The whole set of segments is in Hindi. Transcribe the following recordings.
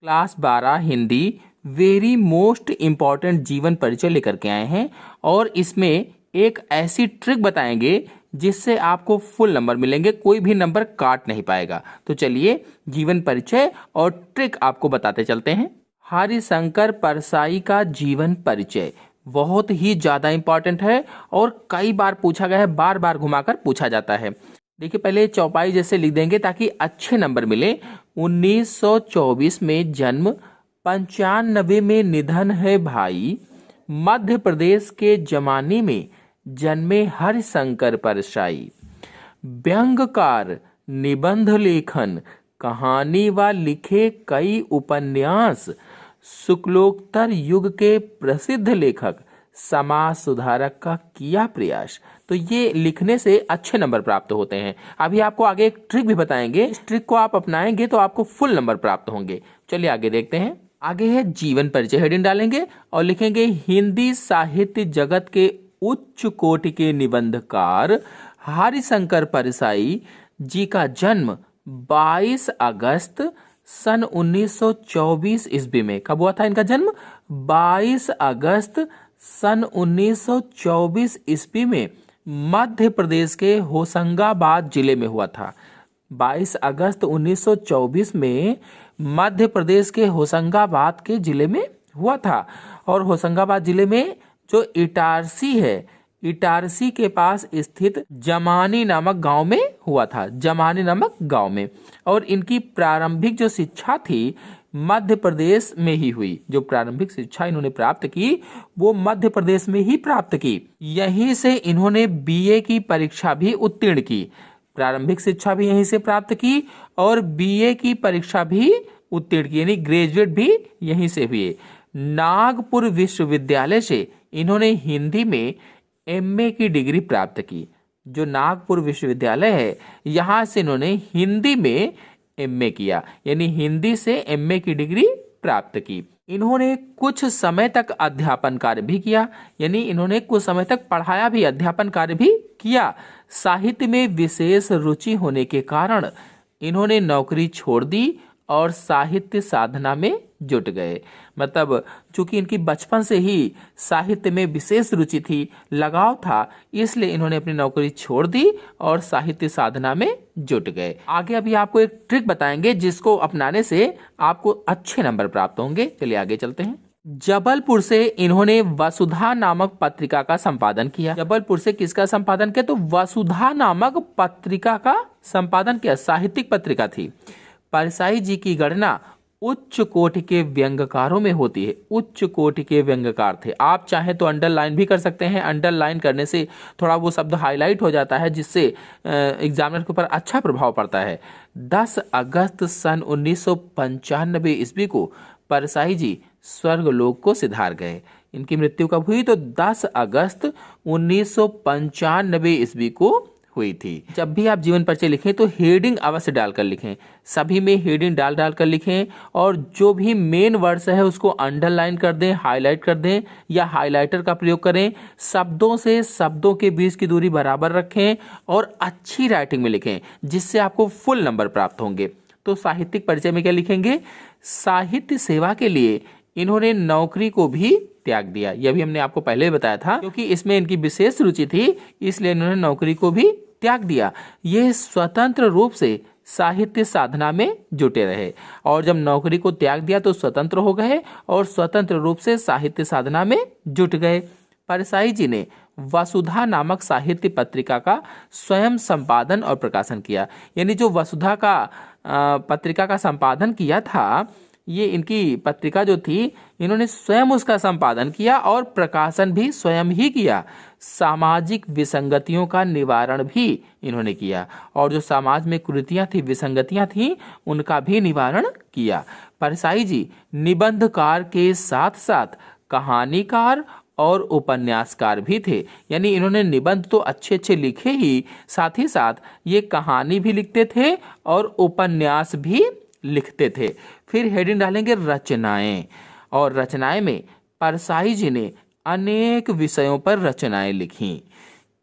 Class 12 Hindi very most important जीवन परिचय लेकर के आए हैं और इसमें एक ऐसी ट्रिक बताएंगे जिससे आपको फुल नंबर मिलेंगे, कोई भी नंबर काट नहीं पाएगा। तो चलिए जीवन परिचय और ट्रिक आपको बताते चलते हैं। हरिशंकर परसाई का जीवन परिचय बहुत ही ज़्यादा इम्पॉर्टेंट है और कई बार पूछा गया है, बार बार घुमाकर पूछा जाता है। देखिए पहले चौपाई जैसे लिख देंगे ताकि अच्छे नंबर मिले। 1924 में जन्म, 95 में निधन है भाई। मध्य प्रदेश के जमाने में जन्मे हरिशंकर परसाई। व्यंग्यकार, निबंध लेखन, कहानी व लिखे कई उपन्यास। शुक्लोत्तर युग के प्रसिद्ध लेखक, समाज सुधारक का किया प्रयास। तो ये लिखने से अच्छे नंबर प्राप्त होते हैं। अभी आपको आगे एक ट्रिक भी बताएंगे, इस ट्रिक को आप अपनाएंगे तो आपको फुल नंबर प्राप्त होंगे। चलिए आगे देखते हैं। आगे है जीवन परिचय, हेडिंग डालेंगे और लिखेंगे हिंदी साहित्य जगत के उच्च कोटि के निबंधकार हरिशंकर परसाई जी का जन्म 22 अगस्त सन 1924 ईस्वी में। कब हुआ था इनका जन्म? 22 अगस्त सन 1924 ईस्वी में मध्य प्रदेश के होशंगाबाद जिले में हुआ था। 22 अगस्त 1924 में मध्य प्रदेश के होशंगाबाद के जिले में हुआ था। और होशंगाबाद जिले में जो इटारसी है, इटारसी के पास स्थित जमानी नामक गांव में हुआ था, जमानी नामक गांव में। और इनकी प्रारंभिक जो शिक्षा थी मध्य प्रदेश में ही हुई। जो प्रारंभिक शिक्षा इन्होंने प्राप्त की वो मध्य प्रदेश में ही प्राप्त की। यहीं से इन्होंने बीए की परीक्षा भी उत्तीर्ण की। प्रारंभिक शिक्षा भी यहीं से प्राप्त की और बीए की परीक्षा भी उत्तीर्ण की, यानी ग्रेजुएट भी यहीं से हुए। नागपुर विश्वविद्यालय से इन्होंने हिंदी में एमए की डिग्री प्राप्त की। जो नागपुर विश्वविद्यालय है यहाँ से इन्होंने हिंदी में एमए किया, यानी हिंदी से एमए की डिग्री प्राप्त की। इन्होंने कुछ समय तक अध्यापन कार्य भी किया, यानी इन्होंने कुछ समय तक पढ़ाया भी, अध्यापन कार्य भी किया। साहित्य में विशेष रुचि होने के कारण इन्होंने नौकरी छोड़ दी और साहित्य साधना में जुट गए। मतलब चूंकि इनकी बचपन से ही साहित्य में विशेष रुचि थी, लगाव था, इसलिए इन्होंने अपनी नौकरी छोड़ दी और साहित्य साधना में जुट गए। आगे अभी आपको एक ट्रिक बताएंगे जिसको अपनाने से आपको अच्छे नंबर प्राप्त होंगे। चलिए आगे चलते हैं। जबलपुर से इन्होंने वसुधा नामक पत्रिका का संपादन किया। जबलपुर से किसका संपादन किया? तो वसुधा नामक पत्रिका का संपादन किया, साहित्यिक पत्रिका थी। परसाई जी की गणना उच्च कोटि के व्यंग्यकारों में होती है। उच्च कोटि के व्यंग्यकार थे। आप चाहें तो अंडरलाइन भी कर सकते हैं। अंडरलाइन करने से थोड़ा वो शब्द हाईलाइट हो जाता है, जिससे एग्जामिनर के ऊपर अच्छा प्रभाव पड़ता है। 10 अगस्त सन 1995 ईस्वी को परसाई जी स्वर्गलोक को सिधार गए। इनकी मृत्यु कब हुई? तो 10 अगस्त 1995 ईस्वी को हुई थी। जब भी आप जीवन परिचय लिखें तो हेडिंग अवश्य डालकर लिखें, सभी में हेडिंग डाल कर लिखें और जो भी मेन वर्ड्स है उसको अंडरलाइन कर दें, हाईलाइट कर दें या हाईलाइटर का प्रयोग करें। शब्दों से शब्दों के बीच की दूरी बराबर रखें और अच्छी राइटिंग में लिखें, जिससे आपको फुल नंबर प्राप्त होंगे। तो साहित्यिक परिचय में क्या लिखेंगे? साहित्य सेवा के लिए इन्होंने नौकरी को भी त्याग दिया। यह भी हमने आपको पहले बताया था, क्योंकि इसमें इनकी विशेष रुचि थी, इसलिए इन्होंने नौकरी को भी त्याग दिया। ये स्वतंत्र रूप से साहित्य साधना में जुटे रहे और जब नौकरी को त्याग दिया तो स्वतंत्र हो गए और स्वतंत्र रूप से साहित्य साधना में जुट गए। परसाई जी ने वसुधा नामक साहित्य पत्रिका का स्वयं संपादन और प्रकाशन किया। यानी जो वसुधा का पत्रिका का संपादन किया था, ये इनकी पत्रिका जो थी इन्होंने स्वयं उसका संपादन किया और प्रकाशन भी स्वयं ही किया। सामाजिक विसंगतियों का निवारण भी इन्होंने किया और जो समाज में कुरीतियां थी, विसंगतियां थी, उनका भी निवारण किया। परसाई जी निबंधकार के साथ साथ कहानीकार और उपन्यासकार भी थे। यानी इन्होंने निबंध तो अच्छे अच्छे लिखे ही, साथ ही साथ ये कहानी भी लिखते थे और उपन्यास भी लिखते थे। फिर हेडिंग डालेंगे रचनाएं, और रचनाएं में परसाई जी ने अनेक विषयों पर रचनाएं लिखी।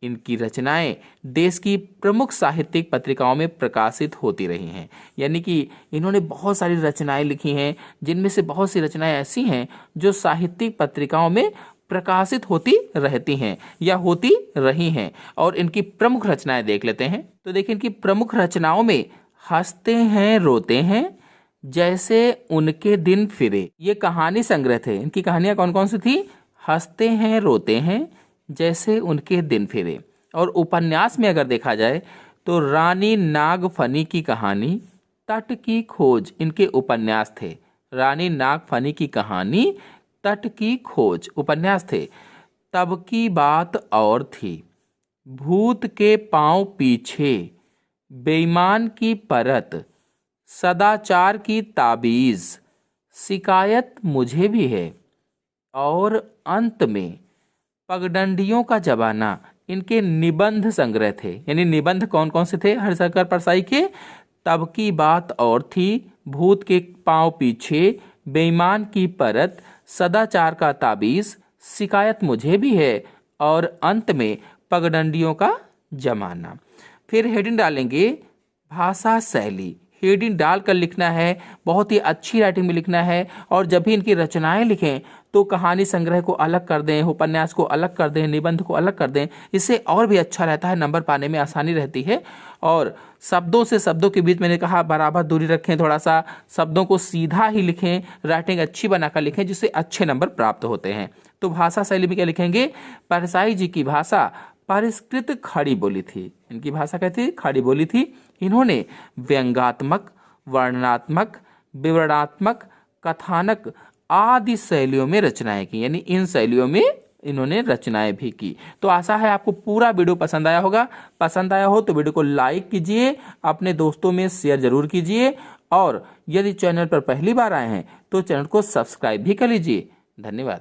इनकी रचनाएं देश की प्रमुख साहित्यिक पत्रिकाओं में प्रकाशित होती रही हैं। यानी कि इन्होंने बहुत सारी रचनाएं लिखी हैं, जिनमें से बहुत सी रचनाएं ऐसी हैं जो साहित्यिक पत्रिकाओं में प्रकाशित होती रहती हैं या होती रही हैं। और इनकी प्रमुख रचनाएं देख लेते हैं। तो देखिए, इनकी प्रमुख रचनाओं में हंसते हैं रोते हैं, जैसे उनके दिन फिरे, ये कहानी संग्रह थे। इनकी कहानियां कौन कौन सी थी? हंसते हैं रोते हैं, जैसे उनके दिन फिरे। और उपन्यास में अगर देखा जाए तो रानी नागफनी की कहानी, तट की खोज, इनके उपन्यास थे। रानी नागफनी की कहानी, तट की खोज उपन्यास थे। तब की बात और थी, भूत के पांव पीछे, बेईमान की परत, सदाचार की ताबीज, शिकायत मुझे भी है, और अंत में पगडंडियों का जमाना, इनके निबंध संग्रह थे। यानी निबंध कौन कौन से थे हरिशंकर परसाई के? तब की बात और थी, भूत के पांव पीछे, बेईमान की परत, सदाचार का ताबीज, शिकायत मुझे भी है, और अंत में पगडंडियों का जमाना। फिर हेडिंग डालेंगे भाषा शैली। हेडिंग डालकर लिखना है, बहुत ही अच्छी राइटिंग में लिखना है। और जब भी इनकी रचनाएं लिखें तो कहानी संग्रह को अलग कर दें, उपन्यास को अलग कर दें, निबंध को अलग कर दें। इससे और भी अच्छा रहता है, नंबर पाने में आसानी रहती है। और शब्दों से शब्दों के बीच मैंने कहा बराबर दूरी रखें, थोड़ा सा शब्दों को सीधा ही लिखें, राइटिंग अच्छी बनाकर लिखें, जिससे अच्छे नंबर प्राप्त होते हैं। तो भाषा शैली में क्या लिखेंगे? परसाई जी की भाषा परिष्कृत खड़ी बोली थी। इनकी भाषा कैसी? खड़ी बोली थी। इन्होंने व्यंग्यात्मक, वर्णनात्मक, विवरणात्मक, कथानक आदि शैलियों में रचनाएं की। यानी इन शैलियों में इन्होंने रचनाएं भी की। तो आशा है आपको पूरा वीडियो पसंद आया होगा। पसंद आया हो तो वीडियो को लाइक कीजिए, अपने दोस्तों में शेयर जरूर कीजिए, और यदि चैनल पर पहली बार आए हैं तो चैनल को सब्सक्राइब भी कर लीजिए। धन्यवाद।